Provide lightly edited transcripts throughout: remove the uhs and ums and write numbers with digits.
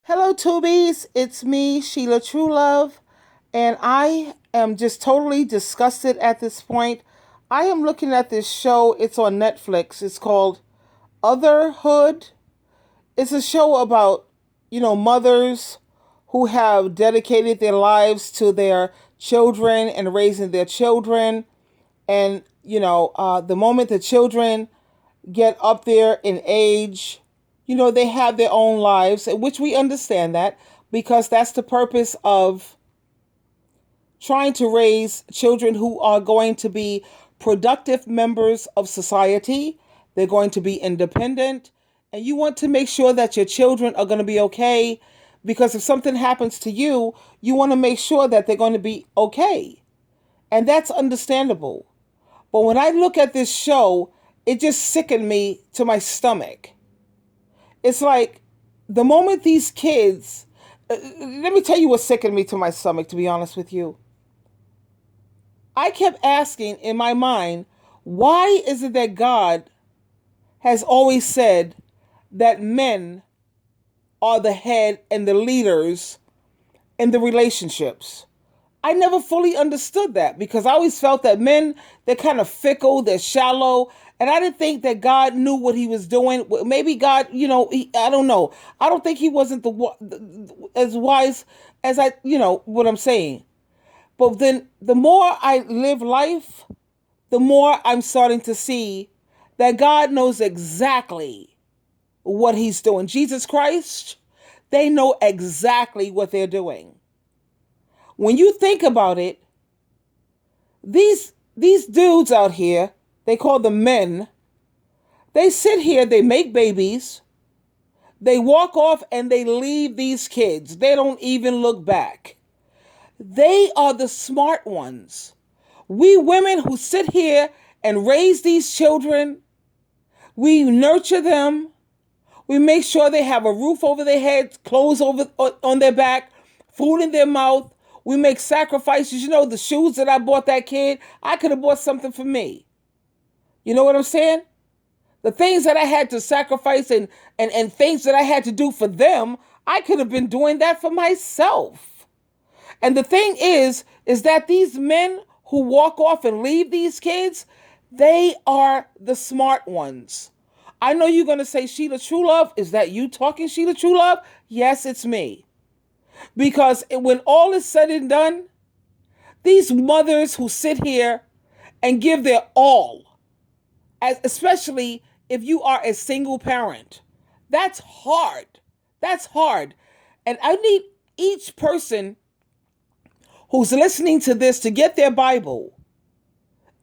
Hello, Tubies. It's me, SheilaTruelove, and I am just totally disgusted at this point. I am looking at this show. It's on Netflix. It's called Otherhood. It's a show about, mothers who have dedicated their lives to their children and raising their children. And, the moment the children get up there in age, they have their own lives, which we understand that because that's the purpose of trying to raise children who are going to be productive members of society. They're going to be independent, and you want to make sure that your children are going to be okay because if something happens to you, you want to make sure that they're going to be okay. And that's understandable. But when I look at this show, it just sickened me to my stomach. It's like the moment these kids, let me tell you what sickened me to my stomach, to be honest with you. I kept asking in my mind, why is it that God has always said that men are the head and the leaders in the relationships? I never fully understood that because I always felt that men, they're kind of fickle, they're shallow, and I didn't think that God knew what he was doing. Maybe God, I don't know. I don't think he wasn't as wise as what I'm saying. But then the more I live life, the more I'm starting to see that God knows exactly what he's doing. Jesus Christ, they know exactly what they're doing. When you think about it, these dudes out here, they call them men, they sit here, they make babies, they walk off and they leave these kids. They don't even look back. They are the smart ones. We women who sit here and raise these children, we nurture them, we make sure they have a roof over their heads, clothes over on their back, food in their mouth. We make sacrifices. The shoes that I bought that kid, I could have bought something for me. You know what I'm saying? The things that I had to sacrifice and things that I had to do for them, I could have been doing that for myself. And the thing is that these men who walk off and leave these kids, they are the smart ones. I know you're going to say, SheilaTruelove, is that you talking, SheilaTruelove? Yes, it's me. Because when all is said and done, these mothers who sit here and give their all, especially if you are a single parent, that's hard. That's hard. And I need each person who's listening to this to get their Bible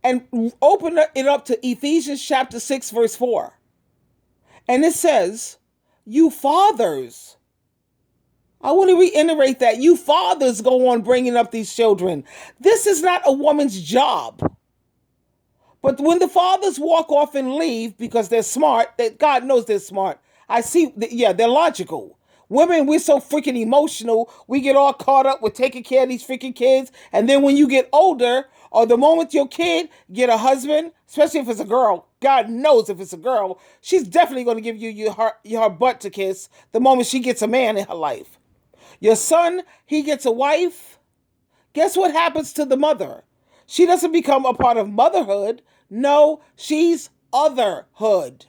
and open it up to Ephesians chapter 6, verse 4. And it says, you fathers, I want to reiterate that. You fathers go on bringing up these children. This is not a woman's job. But when the fathers walk off and leave because they're smart, that God knows they're smart. I see, they're logical. Women, we're so freaking emotional. We get all caught up with taking care of these freaking kids. And then when you get older, or the moment your kid get a husband, especially if it's a girl, God knows if it's a girl, she's definitely going to give you her butt to kiss the moment she gets a man in her life. Your son, he gets a wife. Guess what happens to the mother? She doesn't become a part of motherhood. No, she's otherhood.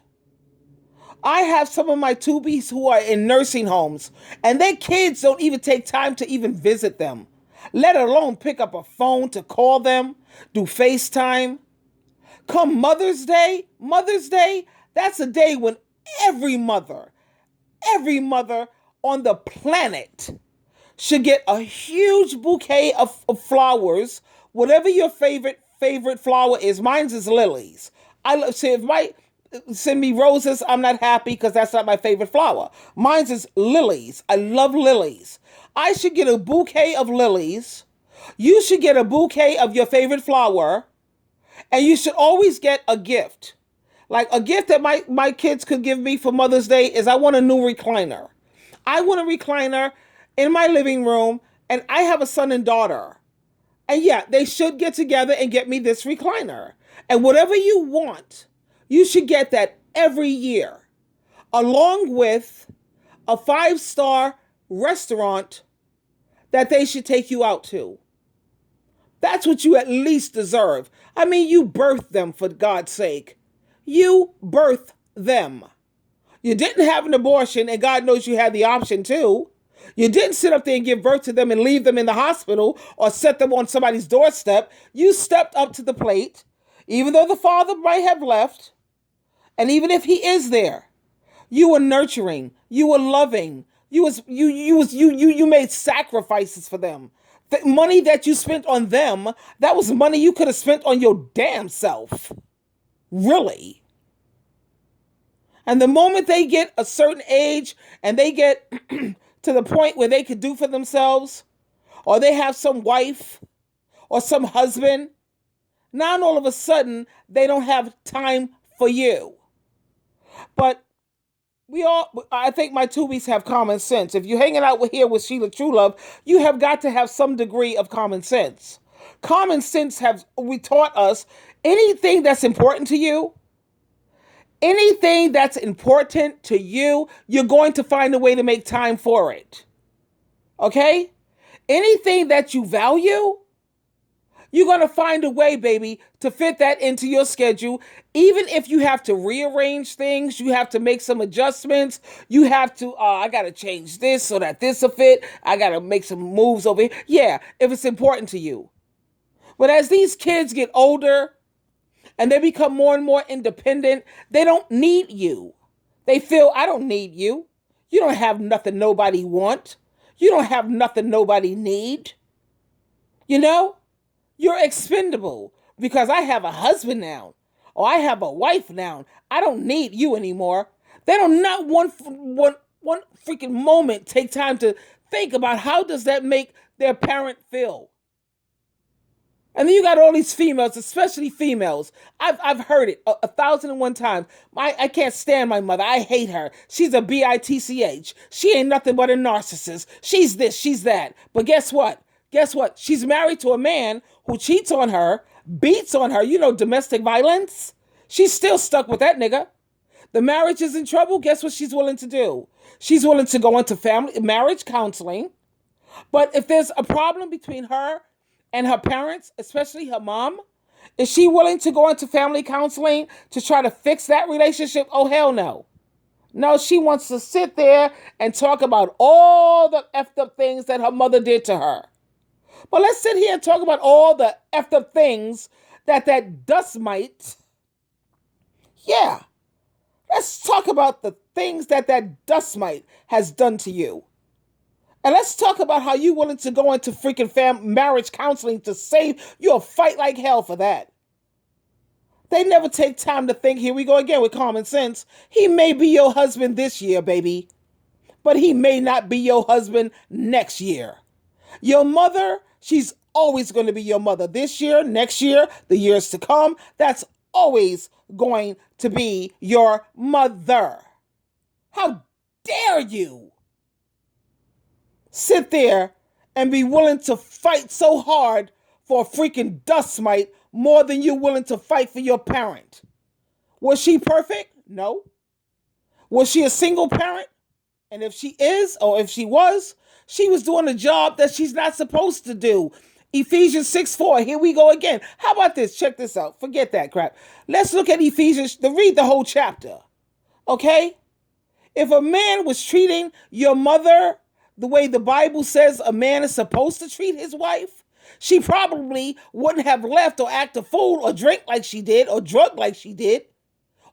I have some of my tubies who are in nursing homes, and their kids don't even take time to even visit them, let alone pick up a phone to call them, do FaceTime. Come Mother's Day, that's a day when every mother on the planet should get a huge bouquet of flowers, whatever your favorite flower is. Mine's is lilies. I love, see, if my send me roses, I'm not happy because that's not my favorite flower. Mine's is lilies. I love lilies. I should get a bouquet of lilies. You should get a bouquet of your favorite flower. And you should always get a gift. Like a gift that my kids could give me for Mother's Day is I want a new recliner. I want a recliner in my living room, and I have a son and daughter. And yeah, they should get together and get me this recliner. And whatever you want, you should get that every year, along with a 5-star restaurant that they should take you out to. That's what you at least deserve. I mean, you birthed them, for God's sake. You birthed them. You didn't have an abortion, and God knows you had the option to. You didn't sit up there and give birth to them and leave them in the hospital or set them on somebody's doorstep. You stepped up to the plate, even though the father might have left. And even if he is there, you were nurturing, you were loving, you made sacrifices for them. The money that you spent on them, that was money you could have spent on your damn self. Really. And the moment they get a certain age and they get to the point where they could do for themselves, or they have some wife or some husband, now all of a sudden they don't have time for you. But I think my tubies have common sense. If you're hanging out here with SheilaTruelove, you have got to have some degree of common sense. Common sense we taught us anything that's important to you, you're going to find a way to make time for it. Okay? Anything that you value, you're going to find a way, baby, to fit that into your schedule. Even if you have to rearrange things, you have to make some adjustments. You have to, I got to change this so that this will fit. I got to make some moves over here. Yeah, if it's important to you. But as these kids get older and they become more and more independent, they don't need you. They feel, I don't need you. You don't have nothing nobody want. You don't have nothing nobody need. You know? You're expendable because I have a husband now, or I have a wife now. I don't need you anymore. They don't not one freaking moment take time to think about how does that make their parent feel. And then you got all these females, especially females. I've heard it 1,001 times. I can't stand my mother. I hate her. She's a bitch. She ain't nothing but a narcissist. She's this, she's that. But guess what? She's married to a man who cheats on her, beats on her, domestic violence. She's still stuck with that nigga. The marriage is in trouble. Guess what she's willing to do? She's willing to go into marriage counseling. But if there's a problem between her and her parents, especially her mom, is she willing to go into family counseling to try to fix that relationship? Oh, hell no. No, she wants to sit there and talk about all the effed up things that her mother did to her. But let's sit here and talk about all the effed up things that dust mite. Yeah. Let's talk about the things that dust mite has done to you. And let's talk about how you're willing to go into freaking marriage counseling to save. You'll fight like hell for that. They never take time to think. Here we go again with common sense. He may be your husband this year, baby. But he may not be your husband next year. Your mother, she's always going to be your mother this year, next year, the years to come. That's always going to be your mother. How dare you sit there and be willing to fight so hard for a freaking dust mite more than you're willing to fight for your parent? Was she perfect? No. Was she a single parent? And if she is, or if she was doing a job that she's not supposed to do. Ephesians 6:4. Here we go again. How about this? Check this out. Forget that crap. Let's look at Ephesians, read the whole chapter. Okay? If a man was treating your mother the way the Bible says a man is supposed to treat his wife, she probably wouldn't have left or act a fool or drink like she did or drug like she did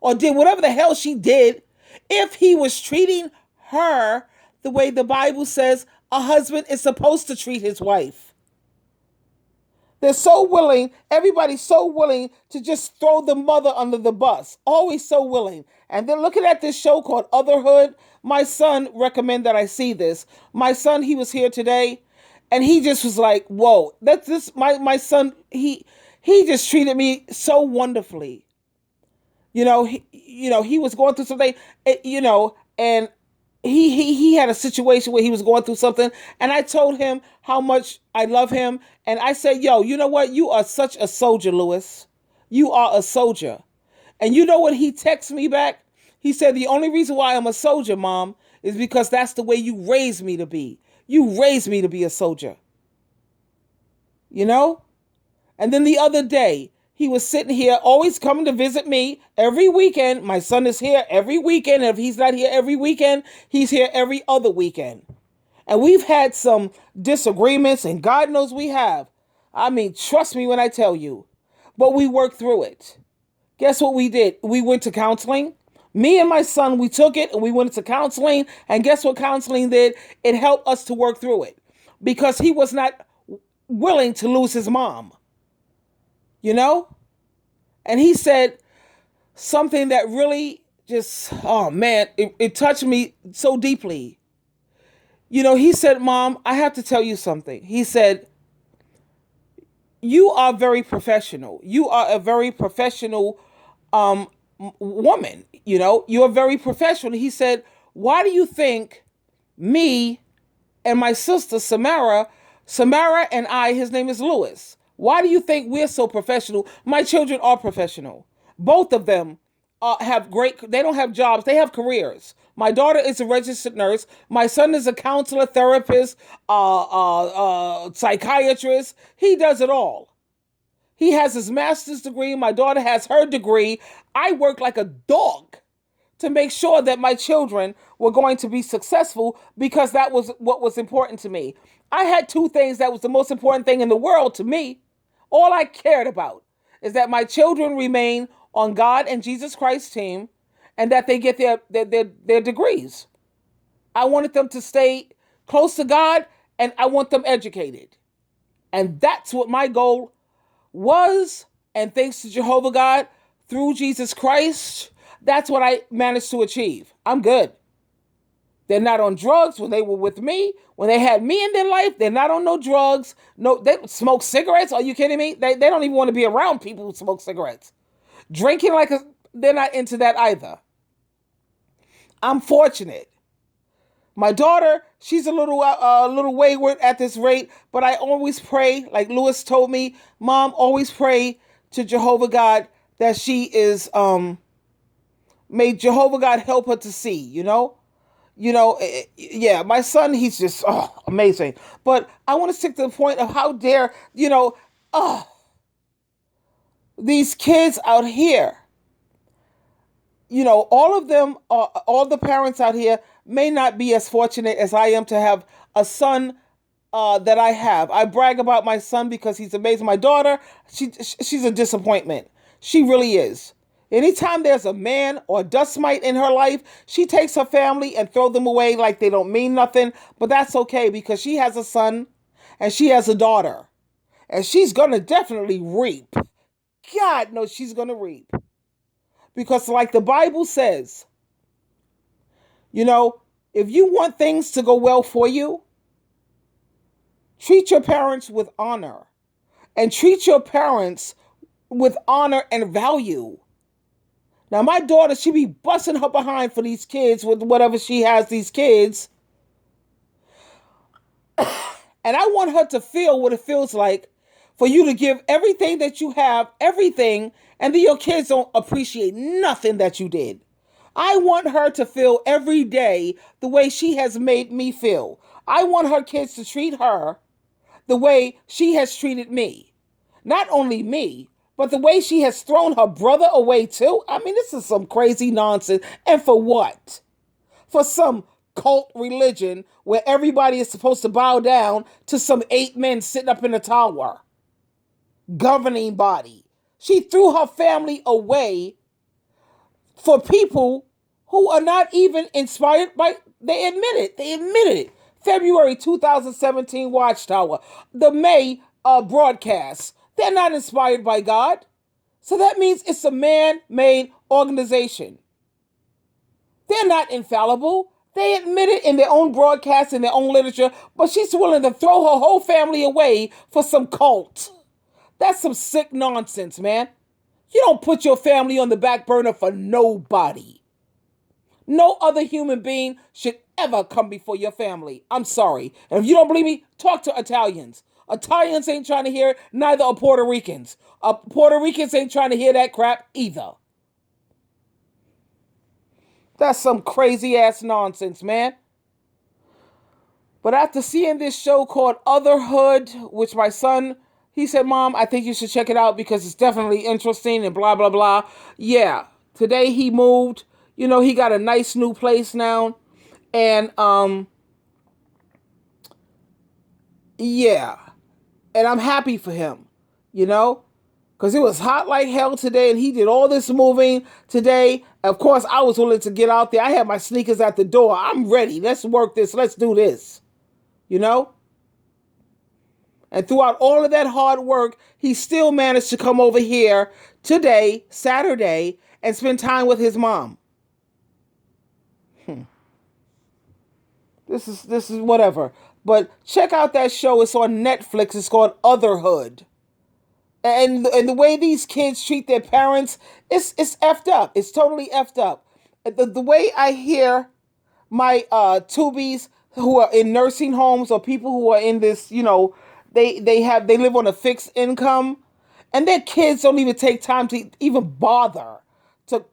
or did whatever the hell she did if he was treating her the way the Bible says a husband is supposed to treat his wife. They're so willing, everybody's so willing to just throw the mother under the bus. Always so willing. And then looking at this show called Otherhood, my son recommended that I see this. My son, he was here today, and he just was like, whoa, that's this, my son, he just treated me so wonderfully. He was going through something, and he had a situation where he was going through something, and I told him how much I love him, and I said, yo, you know what? You are such a soldier, Lewis. You are a soldier. And you know what he texted me back? He said, the only reason why I'm a soldier, Mom, is because that's the way you raised me to be. You raised me to be a soldier. You know? And then the other day, he was sitting here, always coming to visit me every weekend. My son is here every weekend. If he's not here every weekend, he's here every other weekend. And we've had some disagreements, and God knows we have. I mean, trust me when I tell you. But we worked through it. Guess what we did? We went to counseling. Me and my son, we took it and we went to counseling. And guess what counseling did? It helped us to work through it. Because he was not willing to lose his mom. You know? And he said something that really just, oh man, it touched me so deeply. You know, he said, Mom, I have to tell you something. He said, you are very professional. You are a very professional woman. You know, you're very professional. He said, why do you think me and my sister, Samara and I, his name is Lewis. Why do you think we're so professional? My children are professional. Both of them they don't have jobs. They have careers. My daughter is a registered nurse. My son is a counselor, therapist, psychiatrist. He does it all. He has his master's degree. My daughter has her degree. I work like a dog to make sure that my children were going to be successful because that was what was important to me. I had two things that was the most important thing in the world to me. All I cared about is that my children remain on God and Jesus Christ's team and that they get their degrees. I wanted them to stay close to God and I want them educated. And that's what my goal was. And thanks to Jehovah God, through Jesus Christ, that's what I managed to achieve. I'm good. They're not on drugs when they were with me. When they had me in their life, they're not on no drugs. No, they smoke cigarettes. Are you kidding me? They don't even want to be around people who smoke cigarettes. Drinking they're not into that either. I'm fortunate. My daughter, she's a little wayward at this rate, but I always pray, like Lewis told me, Mom, always pray to Jehovah God that she is, may Jehovah God help her to see, you know? Yeah, my son, he's just, amazing. But I want to stick to the point of how dare, these kids out here, all of them, all the parents out here may not be as fortunate as I am to have a son that I have. I brag about my son because he's amazing. My daughter, she's a disappointment. She really is. Anytime there's a man or a dust mite in her life, she takes her family and throw them away like they don't mean nothing. But that's okay because she has a son and she has a daughter. And she's going to definitely reap. God knows she's going to reap. Because like the Bible says, if you want things to go well for you, treat your parents with honor. And treat your parents with honor and value. Now, my daughter, she be busting her behind for these kids with whatever she has these kids. And I want her to feel what it feels like for you to give everything that you have, everything, and then your kids don't appreciate nothing that you did. I want her to feel every day the way she has made me feel. I want her kids to treat her the way she has treated me. Not only me, but the way she has thrown her brother away too. I mean, this is some crazy nonsense. And for what? For some cult religion where everybody is supposed to bow down to some 8 men sitting up in a tower. Governing body. She threw her family away for people who are not even inspired by, they admit it. February 2017 Watchtower. The May broadcast. They're not inspired by God. So that means it's a man-made organization. They're not infallible. They admit it in their own broadcast, in their own literature, but she's willing to throw her whole family away for some cult. That's some sick nonsense, man. You don't put your family on the back burner for nobody. No other human being should ever come before your family. I'm sorry. And if you don't believe me, talk to Italians. Italians ain't trying to hear it, neither are Puerto Ricans. Puerto Ricans ain't trying to hear that crap either. That's some crazy ass nonsense, man. But after seeing this show called Otherhood, which my son, he said, Mom, I think you should check it out because it's definitely interesting and blah, blah, blah. Yeah. Today he moved. You know, he got a nice new place now. And, yeah. And I'm happy for him, you know, because it was hot like hell today and he did all this moving today. Of course, I was willing to get out there. I had my sneakers at the door. I'm ready. Let's work this. Let's do this, you know. And throughout all of that hard work, he still managed to come over here today, Saturday, and spend time with his mom. This is whatever. But check out that show. It's on Netflix. It's called Otherhood. And the way these kids treat their parents, it's effed up. It's totally effed up. The way I hear my tubies who are in nursing homes or people who are in this, you know, they live on a fixed income, and their kids don't even take time to even bother to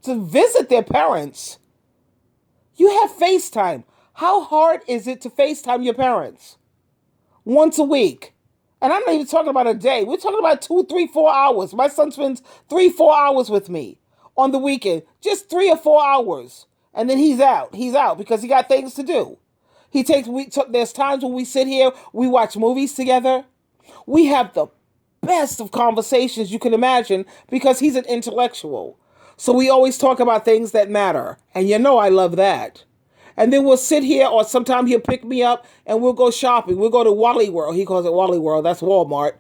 visit their parents. You have FaceTime. How hard is it to FaceTime your parents? Once a week. And I'm not even talking about a day. We're talking about 2, 3, 4 hours. My son spends 3, 4 hours with me on the weekend. Just 3 or 4 hours. And then he's out. He's out because he got things to do. There's times when we sit here, we watch movies together. We have the best of conversations you can imagine because he's an intellectual. So we always talk about things that matter. And you know I love that. And then we'll sit here, or sometimes he'll pick me up and we'll go shopping. We'll go to Wally World. He calls it Wally World. That's Walmart.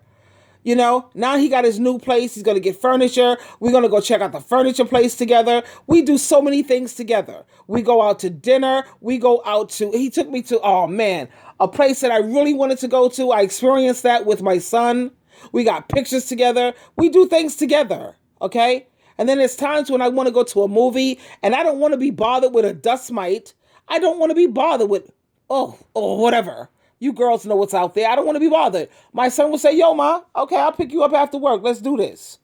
You know, now he got his new place. He's going to get furniture. We're going to go check out the furniture place together. We do so many things together. We go out to dinner. He took me to, oh man, a place that I really wanted to go to. I experienced that with my son. We got pictures together. We do things together. Okay. And then there's times when I want to go to a movie and I don't want to be bothered with a dust mite. I don't want to be bothered with, whatever. You girls know what's out there. I don't want to be bothered. My son will say, yo, Ma, okay, I'll pick you up after work. Let's do this.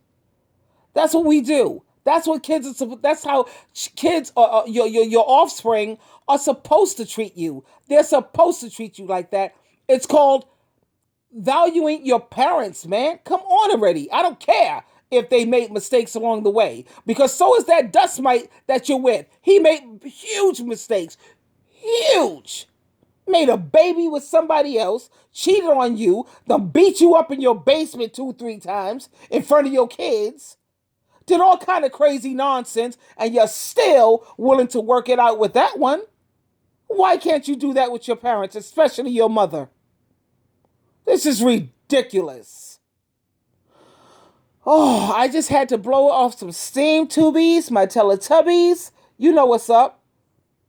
That's what we do. That's what that's how kids, your offspring are supposed to treat you. They're supposed to treat you like that. It's called valuing your parents, man. Come on already. I don't care if they made mistakes along the way, because so is that dust mite that you're with. He made huge mistakes. Huge. Made a baby with somebody else, cheated on you, then beat you up in your basement 2, 3 times in front of your kids, did all kind of crazy nonsense, and you're still willing to work it out with that one. Why can't you do that with your parents, especially your mother? This is ridiculous. Oh, I just had to blow off some steam, tubies, my Teletubbies. You know what's up.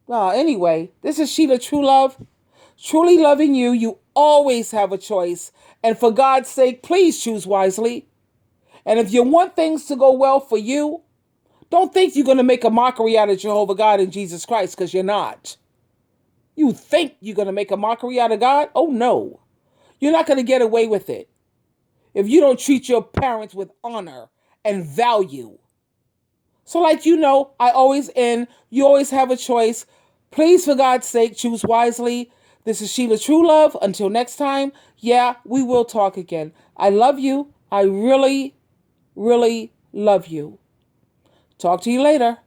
Anyway, this is SheilaTruelove. Truly loving you. You always have a choice. And for God's sake, please choose wisely. And if you want things to go well for you, don't think you're going to make a mockery out of Jehovah God and Jesus Christ, because you're not. You think you're going to make a mockery out of God? Oh, no. You're not going to get away with it if you don't treat your parents with honor and value. So like you know, I always end, you always have a choice. Please, for God's sake, choose wisely. This is SheilaTruelove. Until next time, yeah, we will talk again. I love you. I really, really love you. Talk to you later.